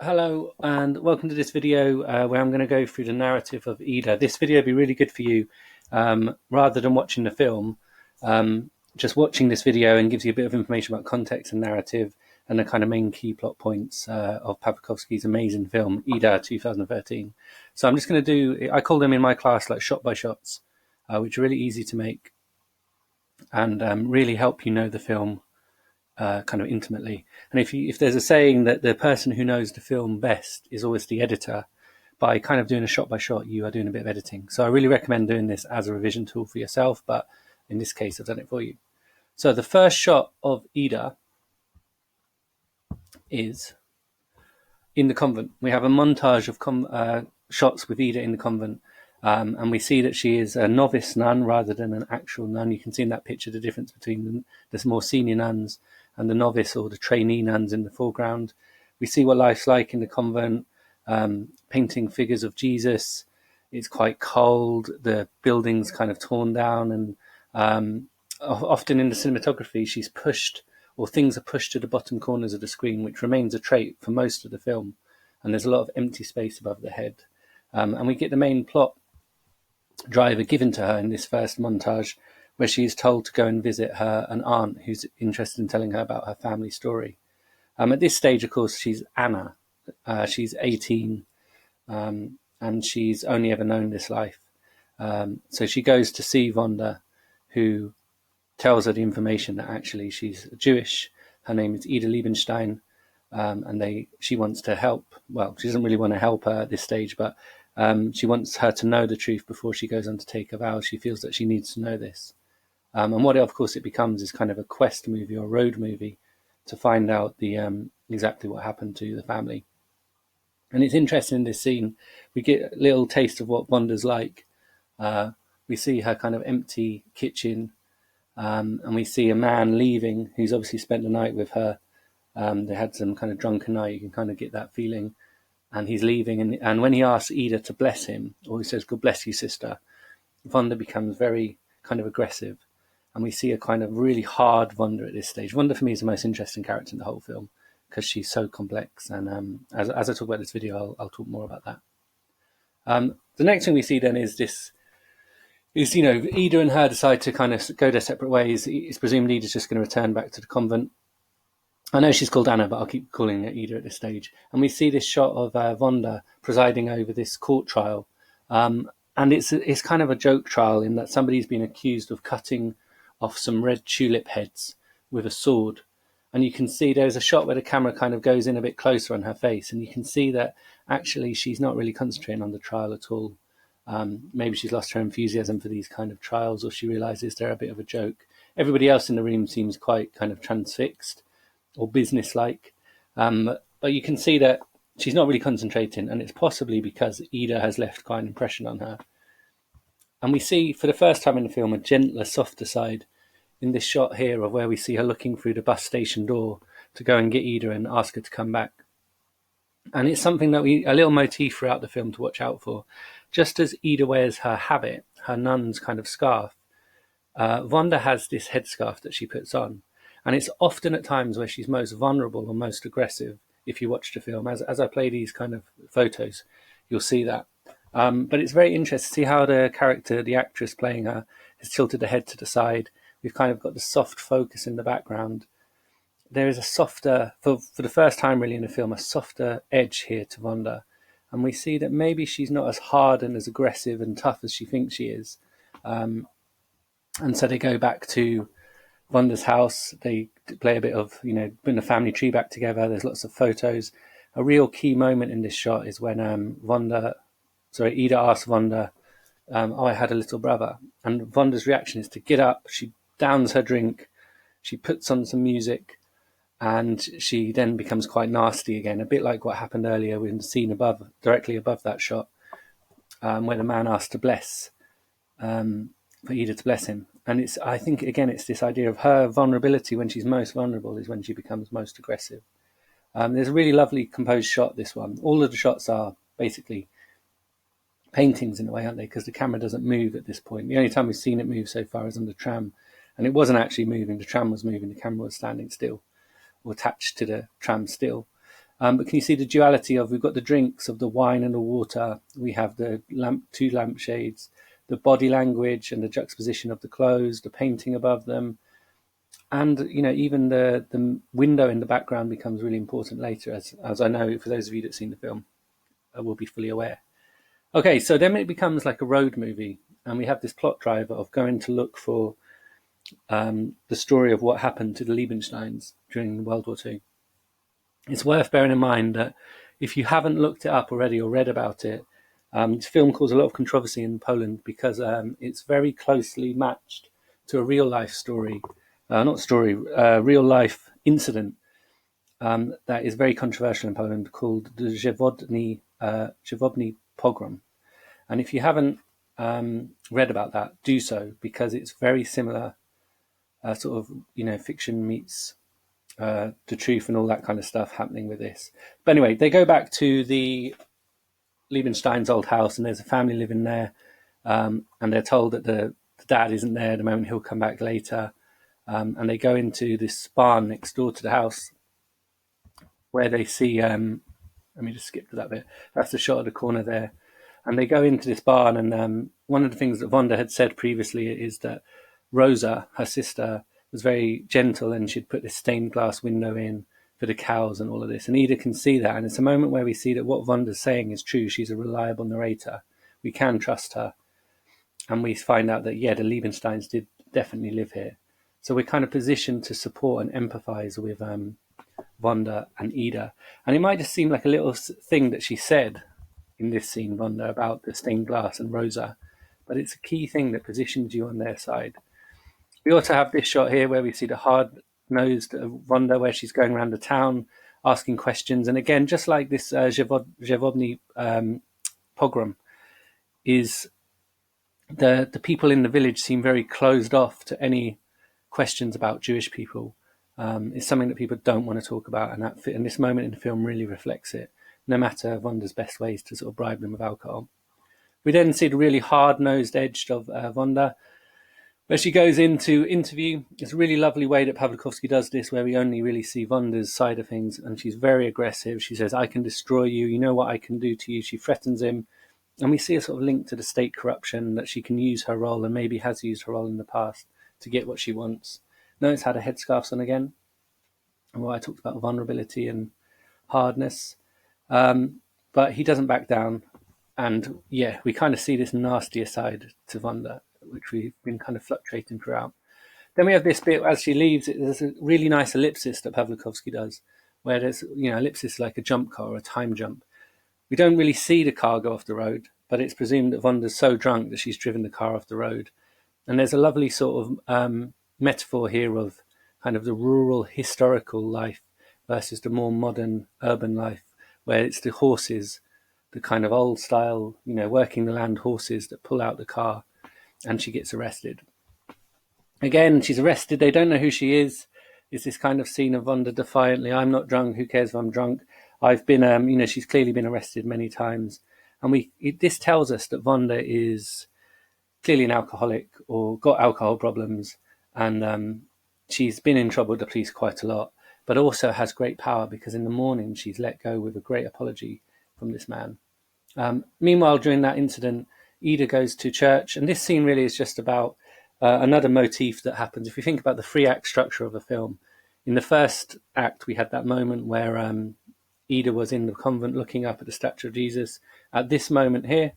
Hello and welcome to this video where I'm going to go through the narrative of Ida. This video will be really good for you rather than watching the film. Just watching this video and gives you a bit of information about context and narrative and the kind of main key plot points of Pawlikowski's amazing film, Ida 2013. So I'm just going to do, I call them in my class like shot by shots, which are really easy to make and really help you know the film kind of intimately. And if there's a saying that the person who knows the film best is always the editor, by kind of doing a shot by shot, you are doing a bit of editing. So I really recommend doing this as a revision tool for yourself, but in this case, I've done it for you. So the first shot of Ida is in the convent. We have a montage of shots with Ida in the convent. And we see that she is a novice nun rather than an actual nun. You can see in that picture the difference between the more senior nuns and the novice or the trainee nuns in the foreground. We see what life's like in the convent, painting figures of Jesus. It's quite cold. The building's kind of torn down, and often in the cinematography, she's pushed, or things are pushed to the bottom corners of the screen, which remains a trait for most of the film. And there's a lot of empty space above the head. And we get the main plot driver given to her in this first montage, where she is told to go and visit an aunt who's interested in telling her about her family story. At this stage, of course, she's Anna. She's 18, and she's only ever known this life. So she goes to see Vonda, who tells her the information that actually she's Jewish. Her name is Ida Liebenstein, and she wants to help. Well, she doesn't really want to help her at this stage, but she wants her to know the truth before she goes on to take a vow. She feels that she needs to know this. And what, of course, it becomes is kind of a quest movie or road movie to find out exactly what happened to the family. And it's interesting in this scene, we get a little taste of what Vonda's like. We see her kind of empty kitchen, and we see a man leaving who's obviously spent the night with her. They had some kind of drunken night, you can kind of get that feeling. And he's leaving, and when he asks Ida to bless him, or he says, "God bless you, sister," Vonda becomes very kind of aggressive. And we see a kind of really hard Vonda at this stage. Vonda, for me, is the most interesting character in the whole film because she's so complex. And as I talk about this video, I'll talk more about that. The next thing we see then is Ida and her decide to kind of go their separate ways. It's presumed Ida's just going to return back to the convent. I know she's called Anna, but I'll keep calling her Ida at this stage. And we see this shot of Vonda presiding over this court trial. And it's kind of a joke trial in that somebody's been accused of cutting off some red tulip heads with a sword. And you can see there's a shot where the camera kind of goes in a bit closer on her face. And you can see that actually she's not really concentrating on the trial at all. Maybe she's lost her enthusiasm for these kind of trials, or she realizes they're a bit of a joke. Everybody else in the room seems quite kind of transfixed or businesslike, but you can see that she's not really concentrating, and it's possibly because Ida has left quite an impression on her. And we see for the first time in the film a gentler, softer side in this shot here of where we see her looking through the bus station door to go and get Ida and ask her to come back. And it's something that a little motif throughout the film to watch out for. Just as Ida wears her habit, her nun's kind of scarf, Vonda has this headscarf that she puts on. And it's often at times where she's most vulnerable or most aggressive. If you watch the film, as I play these kind of photos, you'll see that. But it's very interesting to see how the character, the actress playing her, has tilted the head to the side. We've kind of got the soft focus in the background. There is a softer, for the first time really in the film, a softer edge here to Vonda. And we see that maybe she's not as hard and as aggressive and tough as she thinks she is. And so they go back to Vonda's house. They play a bit of, bring the family tree back together. There's lots of photos. A real key moment in this shot is when Ida asks Vonda, I had a little brother. And Vonda's reaction is to get up. She downs her drink. She puts on some music. And she then becomes quite nasty again, a bit like what happened earlier in the scene directly above that shot, where the man asked to bless, for Ida to bless him. And I think, again, it's this idea of her vulnerability when she's most vulnerable is when she becomes most aggressive. There's a really lovely composed shot, this one. All of the shots are basically paintings in a way, aren't they? Because the camera doesn't move at this point. The only time we've seen it move so far is on the tram. And it wasn't actually moving. The tram was moving. The camera was standing still, or attached to the tram still. But can you see the duality of, we've got the drinks of the wine and the water, we have the two lampshades, the body language and the juxtaposition of the clothes, the painting above them, and even the window in the background becomes really important later, as I know for those of you that have seen the film will be fully aware. Okay, so then it becomes like a road movie, and we have this plot driver of going to look for the story of what happened to the Liebensteins during World War II. It's worth bearing in mind that if you haven't looked it up already or read about it, this film caused a lot of controversy in Poland because it's very closely matched to a real life story, real life incident that is very controversial in Poland called the Żewodny pogrom. And if you haven't read about that, do so, because it's very similar, sort of, fiction meets the truth and all that kind of stuff happening with this. But anyway, they go back to the Liebenstein's old house, and there's a family living there, and they're told that the dad isn't there at the moment, he'll come back later. And they go into this barn next door to the house where they see, let me just skip to that bit, that's the shot of the corner there. And they go into this barn, and one of the things that Vonda had said previously is that Rosa, her sister, was very gentle, and she'd put this stained glass window in for the cows and all of this. And Ida can see that, and it's a moment where we see that what Vonda's saying is true. She's a reliable narrator. We can trust her. And we find out that, yeah, the Liebensteins did definitely live here. So we're kind of positioned to support and empathise with Vonda and Ida. And it might just seem like a little thing that she said in this scene, Vonda, about the stained glass and Rosa, but it's a key thing that positions you on their side. We also have this shot here where we see the hard-nosed Vonda, where she's going around the town asking questions. And again, just like this Żewodny pogrom, is the people in the village seem very closed off to any questions about Jewish people. It's something that people don't want to talk about, and this moment in the film really reflects it, no matter Vonda's best ways to sort of bribe them with alcohol. We then see the really hard-nosed edge of Vonda, where she goes into interview. It's a really lovely way that Pawlikowski does this, where we only really see Vonda's side of things, and she's very aggressive. She says, "I can destroy you, you know what I can do to you." She threatens him, and we see a sort of link to the state corruption, that she can use her role, and maybe has used her role in the past, to get what she wants. Notice how the headscarf's on again, and I talked about vulnerability and hardness. But he doesn't back down. And yeah, we kind of see this nastier side to Vonda, which we've been kind of fluctuating throughout. Then we have this bit as she leaves. There's a really nice ellipsis that Pawlikowski does, where there's, ellipsis like a jump car or a time jump. We don't really see the car go off the road, but it's presumed that Vonda's so drunk that she's driven the car off the road. And there's a lovely sort of metaphor here of kind of the rural historical life versus the more modern urban life, where it's the horses, the kind of old style, working the land horses that pull out the car, and she gets arrested. Again, she's arrested. They don't know who she is. It's this kind of scene of Vonda defiantly, "I'm not drunk. Who cares if I'm drunk? I've been, she's clearly been arrested many times." And this tells us that Vonda is clearly an alcoholic or got alcohol problems, and she's been in trouble with the police quite a lot, but also has great power, because in the morning she's let go with a great apology from this man. Meanwhile, during that incident, Ida goes to church, and this scene really is just about another motif that happens. If you think about the three-act structure of a film, in the first act we had that moment where Ida was in the convent looking up at the statue of Jesus. At this moment here,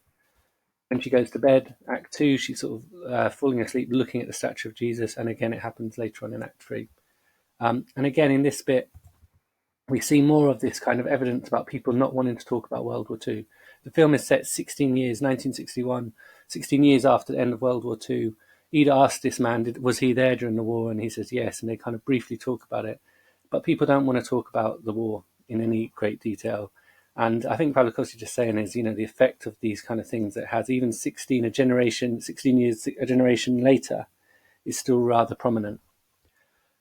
when she goes to bed, Act 2, she's sort of falling asleep looking at the statue of Jesus, and again it happens later on in Act 3. And again in this bit, we see more of this kind of evidence about people not wanting to talk about World War II. The film is set 16 years, 1961, 16 years after the end of World War II. Ida asked this man, was he there during the war? And he says yes, and they kind of briefly talk about it. But people don't want to talk about the war in any great detail. And I think Pawlikowski just saying is, the effect of these kind of things that has, even 16 years a generation later, is still rather prominent.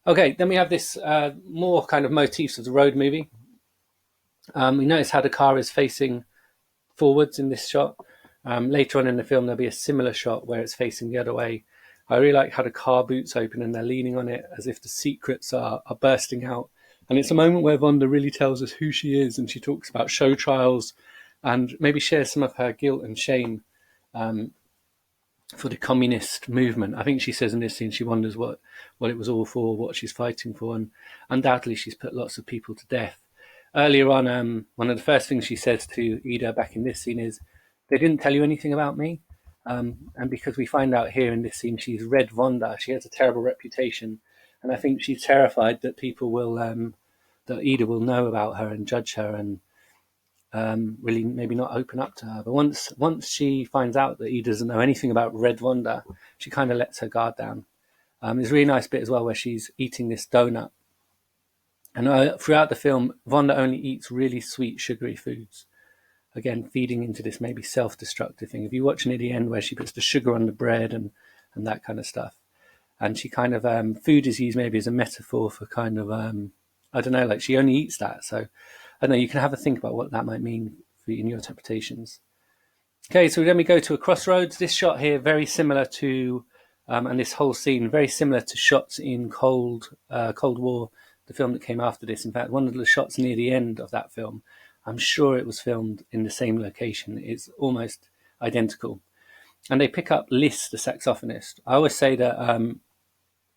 Okay, then we have this more kind of motifs of the road movie. We notice how the car is facing forwards in this shot. Later on in the film, there'll be a similar shot where it's facing the other way. I really like how the car boots open and they're leaning on it as if the secrets are bursting out. And it's a moment where Vonda really tells us who she is, and she talks about show trials and maybe shares some of her guilt and shame for the communist movement. I think she says in this scene she wonders what it was all for, what she's fighting for, and undoubtedly she's put lots of people to death. Earlier on, one of the first things she says to Ida back in this scene is, "They didn't tell you anything about me." And because we find out here in this scene she's Red Vonda, she has a terrible reputation, and I think she's terrified that people will, that Ida will know about her and judge her and really maybe not open up to her. But once she finds out that Ida doesn't know anything about Red Vonda, she kind of lets her guard down. There's a really nice bit as well where she's eating this donut. And throughout the film, Vonda only eats really sweet, sugary foods. Again, feeding into this maybe self-destructive thing. If you watch near the end where she puts the sugar on the bread and that kind of stuff. And she kind of, food is used maybe as a metaphor for kind of, I don't know, like she only eats that. So, I don't know, you can have a think about what that might mean in your interpretations. Okay, so then we go to a crossroads. This shot here, very similar to, and this whole scene, very similar to shots in Cold War, the film that came after this. In fact, one of the shots near the end of that film, I'm sure it was filmed in the same location. It's almost identical. And they pick up Lis, the saxophonist. I always say that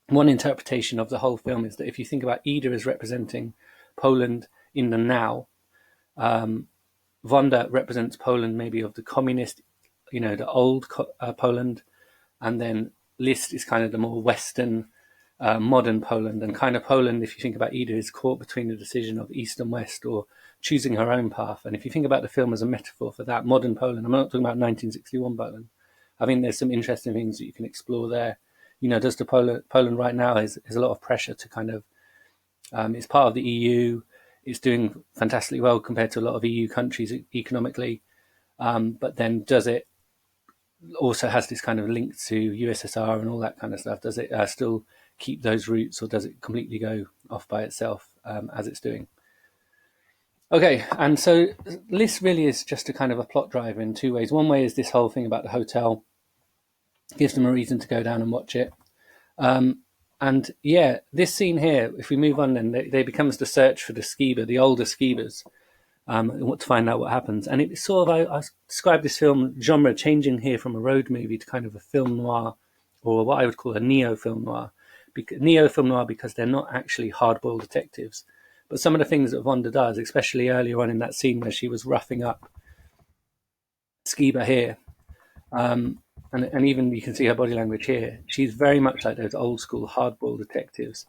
one interpretation of the whole film is that if you think about Ida as representing Poland in the now, Vonda represents Poland maybe of the communist, the old Poland, and then Liszt is kind of the more Western, modern Poland. And kind of Poland, if you think about Ida, is caught between the decision of East and West or choosing her own path. And if you think about the film as a metaphor for that modern Poland, I'm not talking about 1961 Poland. I think there's some interesting things that you can explore there. Does the Poland right now has a lot of pressure to kind of, it's part of the EU. It's doing fantastically well compared to a lot of EU countries economically. But then does it also has this kind of link to USSR and all that kind of stuff? Does it still keep those roots, or does it completely go off by itself as it's doing? Okay, and so this really is just a kind of a plot driver in two ways. One way is this whole thing about the hotel. Gives them a reason to go down and watch it. And yeah, this scene here, if we move on, then they becomes the search for the skeever, the older skeevers, to find out what happens. And it's sort of, I describe this film genre changing here from a road movie to kind of a film noir, or what I would call a neo-film noir. Neo-film noir because they're not actually hard-boiled detectives. But some of the things that Vonda does, especially earlier on in that scene where she was roughing up Skeever here, and even you can see her body language here, she's very much like those old school hard-boiled detectives.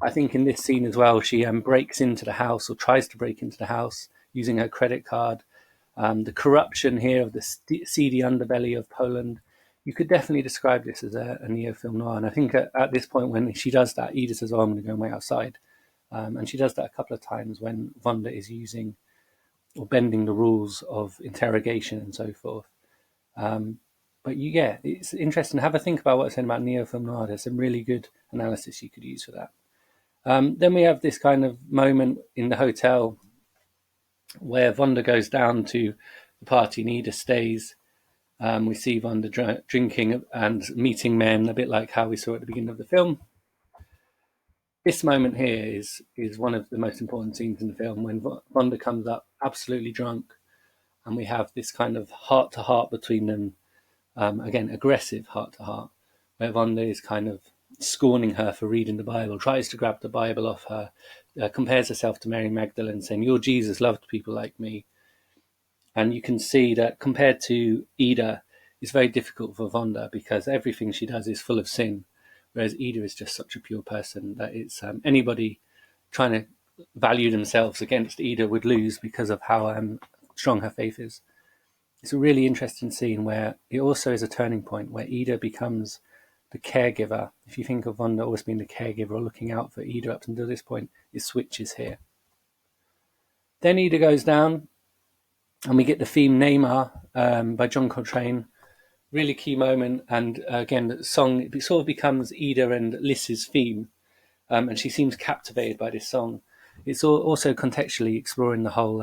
I think in this scene as well, she breaks into the house, or tries to break into the house using her credit card. The corruption here of the seedy underbelly of Poland, you could definitely describe this as a neo-film noir. And I think at this point when she does that, Ida says, "Oh, I'm going to go and wait outside." And she does that a couple of times when Vonda is using or bending the rules of interrogation and so forth. But it's interesting. Have a think about what I'm saying about neo-film noir. There's some really good analysis you could use for that. Then we have this kind of moment in the hotel where Vonda goes down to the party and Ida stays. We see Vonda drinking and meeting men, a bit like how we saw at the beginning of the film. This moment here is one of the most important scenes in the film, when Vonda comes up absolutely drunk, and we have this kind of heart-to-heart between them. Again, aggressive heart-to-heart, where Vonda is kind of scorning her for reading the Bible, tries to grab the Bible off her, compares herself to Mary Magdalene, saying, "Your Jesus loved people like me." And you can see that compared to Ida, it's very difficult for Vonda because everything she does is full of sin, whereas Ida is just such a pure person that it's anybody trying to value themselves against Ida would lose because of how strong her faith is. It's a really interesting scene where it also is a turning point where Ida becomes the caregiver. If you think of Vonda always being the caregiver or looking out for Ida up until this point, it switches here. Then Ida goes down and we get the theme Neymar by John Coltrane. Really key moment. And again, the song it sort of becomes Ida and Liss's theme. And she seems captivated by this song. It's also contextually exploring the whole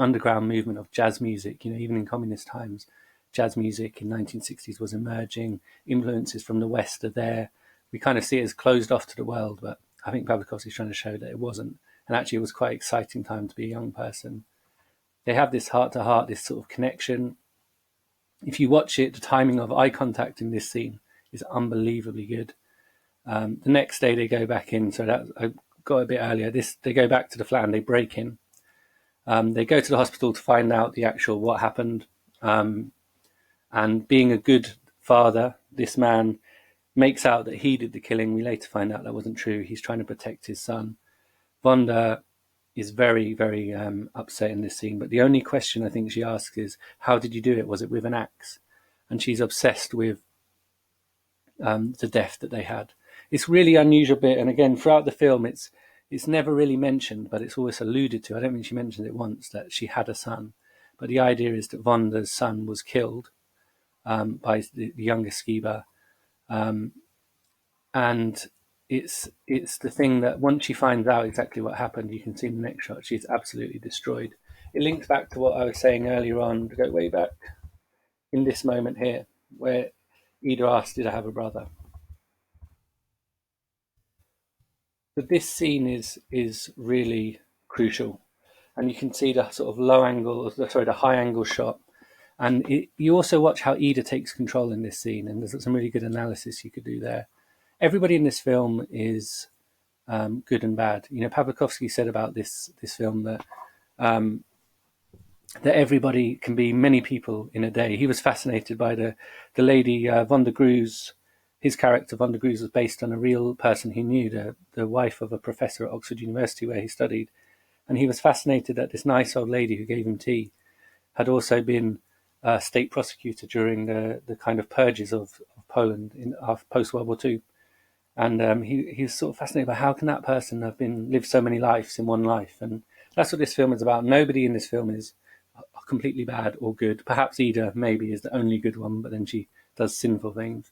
underground movement of jazz music. Even in communist times, jazz music in 1960s was emerging. Influences from the West are there. We kind of see it as closed off to the world, but I think Pavlikovsky's trying to show that it wasn't. and actually it was quite exciting time to be a young person. They have this heart to heart, this sort of connection. If you watch it, the timing of eye contact in this scene is unbelievably good. The next day they go back in, so that I got a bit earlier. They go back to the flat and they break in. They go to the hospital to find out the actual what happened. And being a good father, this man makes out that he did the killing. We later find out that wasn't true. He's trying to protect his son. Vonda is very, very upset in this scene. But the only question I think she asks is, how did you do it? Was it with an axe? And she's obsessed with the death that they had. It's really unusual bit. And again, throughout the film, it's never really mentioned, but it's always alluded to. I don't think she mentioned it once, that she had a son. But the idea is that Vonda's son was killed by the younger Skiba. And it's the thing that once she finds out exactly what happened, you can see in the next shot, she's absolutely destroyed. It links back to what I was saying earlier on, to go way back, in this moment here, where Ida asked, did I have a brother? But this scene is really crucial. And you can see the sort of the high angle shot. And you also watch how Ida takes control in this scene, and there's some really good analysis you could do there. Everybody in this film is good and bad. You know, Pawlikowski said about this film that that everybody can be many people in a day. He was fascinated by the lady Vonda Grues. His character Vonda Grues was based on a real person he knew, the wife of a professor at Oxford University where he studied, and he was fascinated that this nice old lady who gave him tea had also been a state prosecutor during the kind of purges of Poland in post World War II. And he's sort of fascinated by how can that person have lived so many lives in one life. And that's what this film is about. Nobody in this film is completely bad or good. Perhaps Ida maybe is the only good one, but then she does sinful things.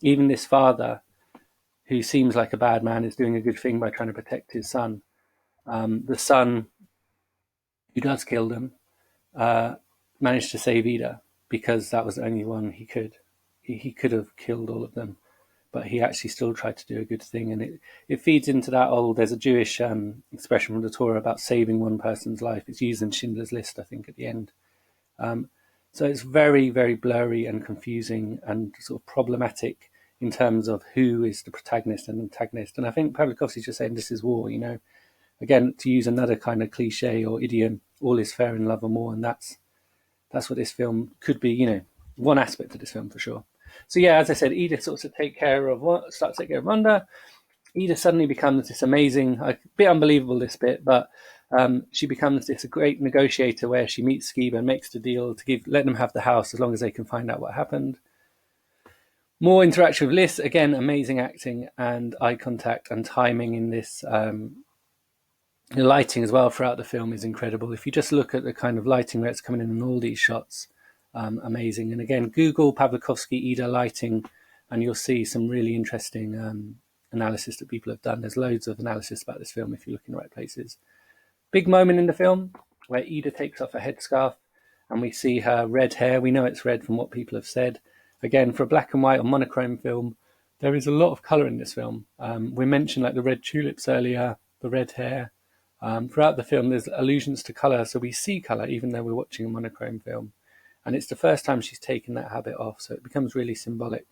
Even this father, who seems like a bad man, is doing a good thing by trying to protect his son. The son, who does kill them, managed to save Ida because that was the only one he could. He could have killed all of them, but he actually still tried to do a good thing. And it feeds into that there's a Jewish expression from the Torah about saving one person's life. It's used in Schindler's List, I think, at the end. So it's very, very blurry and confusing and sort of problematic in terms of who is the protagonist and antagonist. And I think Pawlikowski's just saying this is war, you know. Again, to use another kind of cliche or idiom, all is fair in love and war, and that's what this film could be, you know, one aspect of this film for sure. So yeah, as I said, Edith starts to take care of Vonda. Edith suddenly becomes this amazing, a bit unbelievable this bit, but she becomes this great negotiator where she meets Skiba and makes the deal to let them have the house as long as they can find out what happened. More interaction with Liz, again, amazing acting and eye contact and timing in this. The lighting as well throughout the film is incredible. If you just look at the kind of lighting where it's coming in all these shots, amazing. And again, Google Pawlikowski Ida lighting, and you'll see some really interesting analysis that people have done. There's loads of analysis about this film if you look in the right places. Big moment in the film where Ida takes off her headscarf and we see her red hair. We know it's red from what people have said. Again, for a black and white or monochrome film, there is a lot of colour in this film. We mentioned like the red tulips earlier, the red hair. Throughout the film, there's allusions to colour, so we see colour even though we're watching a monochrome film. And it's the first time she's taken that habit off, so it becomes really symbolic.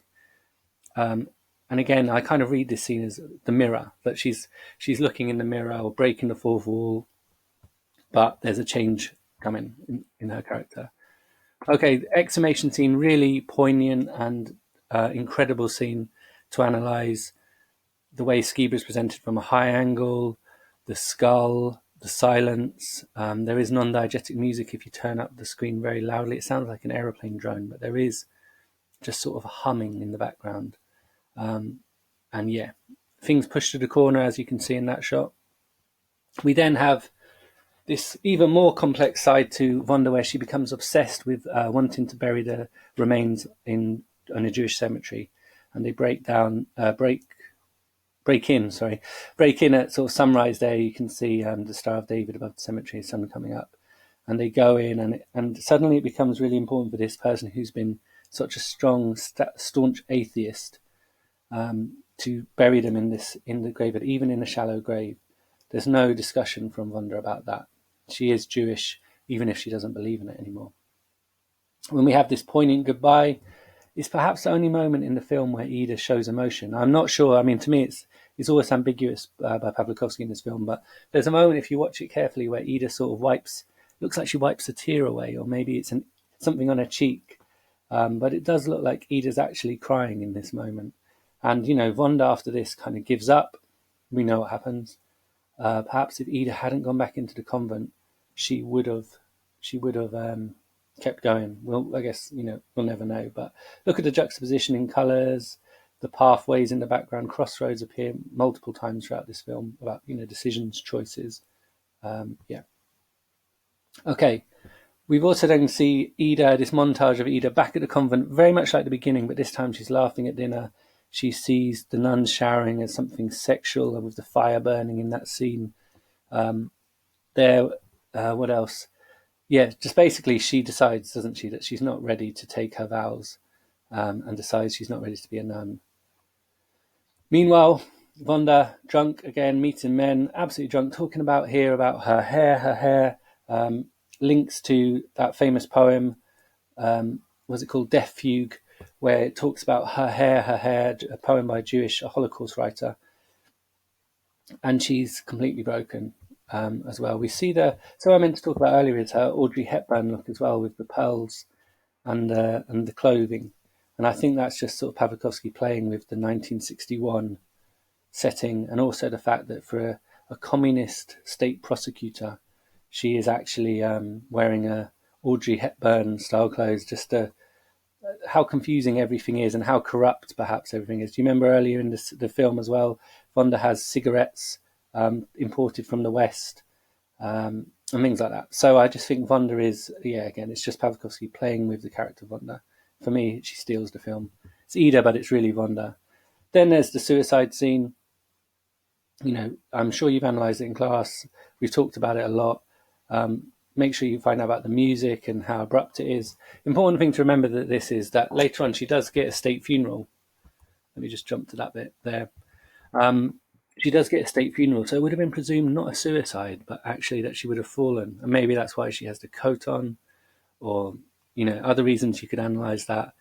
And again, I kind of read this scene as the mirror, that she's looking in the mirror or breaking the fourth wall, but there's a change coming in her character. Okay, the exhumation scene, really poignant and incredible scene to analyse the way Skiba is presented from a high angle, the skull, the silence. There is non-diegetic music if you turn up the screen very loudly. It sounds like an aeroplane drone, but there is just sort of a humming in the background. And yeah, things pushed to the corner, as you can see in that shot. We then have this even more complex side to Vonda, where she becomes obsessed with wanting to bury the remains in a Jewish cemetery, and they break in at sort of sunrise there. You can see the Star of David above the cemetery, sun coming up, and they go in, and suddenly it becomes really important for this person who's been such a strong, staunch atheist to bury them in the grave, even in a shallow grave. there's no discussion from Wanda about that. She is Jewish, even if she doesn't believe in it anymore. When we have this poignant goodbye, it's perhaps the only moment in the film where Ida shows emotion. I'm not sure. I mean, to me, it's always ambiguous by Pawlikowski in this film, but there's a moment, if you watch it carefully, where Ida sort of looks like she wipes a tear away, or maybe it's something on her cheek. But it does look like Ida's actually crying in this moment. And, Wanda after this kind of gives up. We know what happens. Perhaps if Ida hadn't gone back into the convent, she would have kept going. Well, I guess, we'll never know. But look at the juxtaposition in colours, the pathways in the background. Crossroads appear multiple times throughout this film about, decisions, choices. Yeah. Okay. We've also then see Ida, this montage of Ida back at the convent, very much like the beginning, but this time she's laughing at dinner. She sees the nuns showering as something sexual, and with the fire burning in that scene. What else? Yeah, just basically she decides, doesn't she, that she's not ready to take her vows, and decides she's not ready to be a nun. Meanwhile, Wanda, drunk again, meeting men, absolutely drunk, talking about her hair, links to that famous poem, was it called Death Fugue, where it talks about her hair, a poem by a Holocaust writer. And she's completely broken as well. We see so I meant to talk about earlier is her Audrey Hepburn look as well, with the pearls and the clothing. And I think that's just sort of Pawlikowski playing with the 1961 setting, and also the fact that for a communist state prosecutor, she is actually wearing a Audrey Hepburn style clothes, just how confusing everything is and how corrupt perhaps everything is. Do you remember earlier in the film as well, Wanda has cigarettes imported from the West and things like that. So I just think Wanda is, again, it's just Pawlikowski playing with the character of Wanda. For me, she steals the film. It's Ida, but it's really Wanda. Then there's the suicide scene. I'm sure you've analysed it in class. We've talked about it a lot. Make sure you find out about the music and how abrupt it is. Important thing to remember is that later on she does get a state funeral. Let me just jump to that bit there. She does get a state funeral, so it would have been presumed not a suicide, but actually that she would have fallen. And maybe that's why she has the coat on, or, other reasons you could analyse that.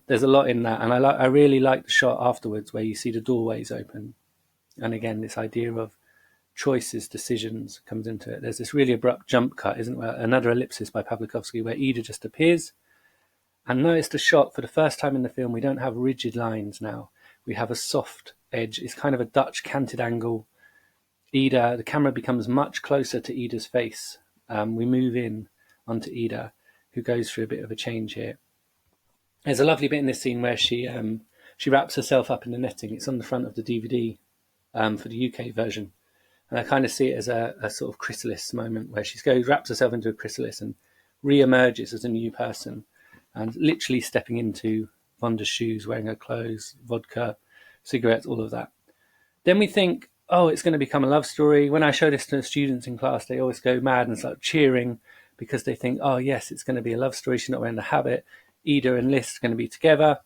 There's a lot in that. And I really like the shot afterwards where you see the doorways open. And again, this idea of choices, decisions comes into it. There's this really abrupt jump cut, isn't there? Another ellipsis by Pawlikowski where Ida just appears. And notice the shot, for the first time in the film, we don't have rigid lines now. We have a soft edge. It's kind of a Dutch canted angle. The camera becomes much closer to Ida's face. We move in onto Ida, who goes through a bit of a change here. There's a lovely bit in this scene where she wraps herself up in the netting. It's on the front of the DVD for the UK version. And I kind of see it as a sort of chrysalis moment where she wraps herself into a chrysalis and re-emerges as a new person, and literally stepping into Wanda's shoes, wearing her clothes, vodka, cigarettes, all of that. Then we think, oh, it's going to become a love story. When I show this to students in class, they always go mad and start cheering because they think, oh, yes, it's going to be a love story. She's not wearing the habit. Ida and Liz are going to be together.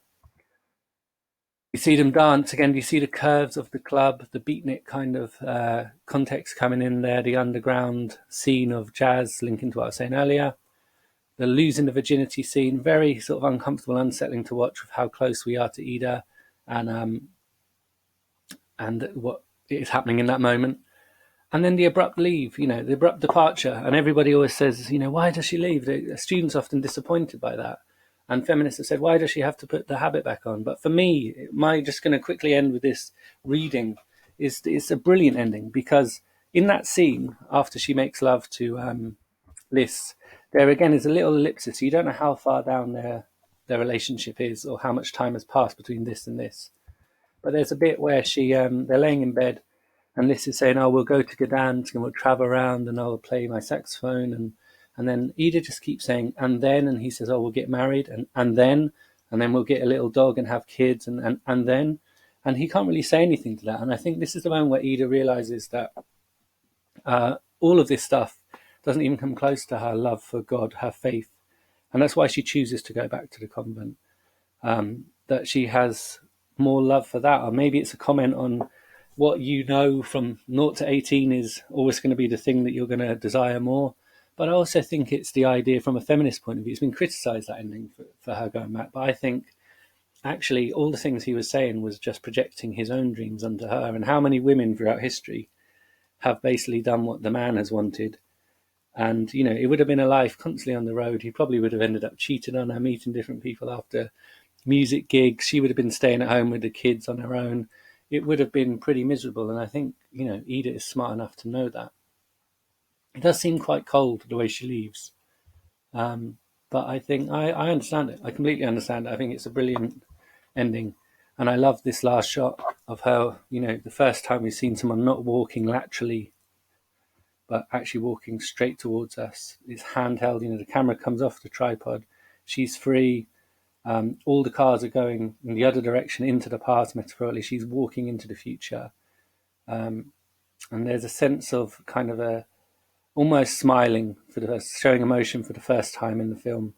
You see them dance again. You see the curves of the club, the beatnik kind of context coming in there, the underground scene of jazz linking to what I was saying earlier. The losing the virginity scene, very sort of uncomfortable, unsettling to watch with how close we are to Ida and what is happening in that moment. And then the abrupt leave, the abrupt departure. And everybody always says, why does she leave? The students are often disappointed by that. And feminists have said, why does she have to put the habit back on? But for me, just going to quickly end with this reading, it's a brilliant ending, because in that scene, after she makes love to Liz, there again is a little ellipsis. So you don't know how far down their relationship is or how much time has passed between this and this. But there's a bit where they're laying in bed and Liz is saying, oh, we'll go to Gdansk and we'll travel around and I'll play my saxophone. And then Ida just keeps saying, and then, and he says, oh, we'll get married, and then we'll get a little dog and have kids, and then, and he can't really say anything to that. And I think this is the moment where Ida realizes that all of this stuff doesn't even come close to her love for God, her faith. And that's why she chooses to go back to the convent, that she has more love for that. Or maybe it's a comment on what you know from 0 to 18 is always going to be the thing that you're going to desire more. But I also think it's the idea from a feminist point of view. It's been criticised, that ending, for her going back. But I think actually all the things he was saying was just projecting his own dreams onto her. And how many women throughout history have basically done what the man has wanted? And, you know, it would have been a life constantly on the road. He probably would have ended up cheating on her, meeting different people after music gigs. She would have been staying at home with the kids on her own. It would have been pretty miserable. And I think, you know, Edith is smart enough to know that. It does seem quite cold the way she leaves. But I think I understand it. I completely understand it. I think it's a brilliant ending. And I love this last shot of her, you know, the first time we've seen someone not walking laterally, but actually walking straight towards us. It's handheld, you know, the camera comes off the tripod. She's free. All the cars are going in the other direction into the past, metaphorically. She's walking into the future. And there's a sense of kind of a almost smiling for the first, showing emotion for the first time in the film.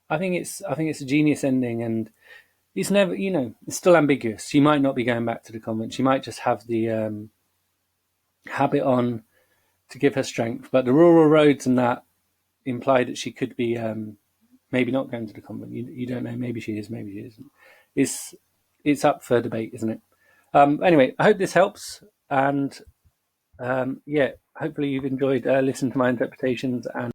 I think it's a genius ending, and it's never, you know, it's still ambiguous. She might not be going back to the convent. She might just have the habit on to give her strength. But the rural roads and that imply that she could be maybe not going to the convent. You don't know. Maybe she is. Maybe she isn't. It's up for debate, isn't it? Anyway, I hope this helps, and yeah, hopefully you've enjoyed listening to my interpretations and.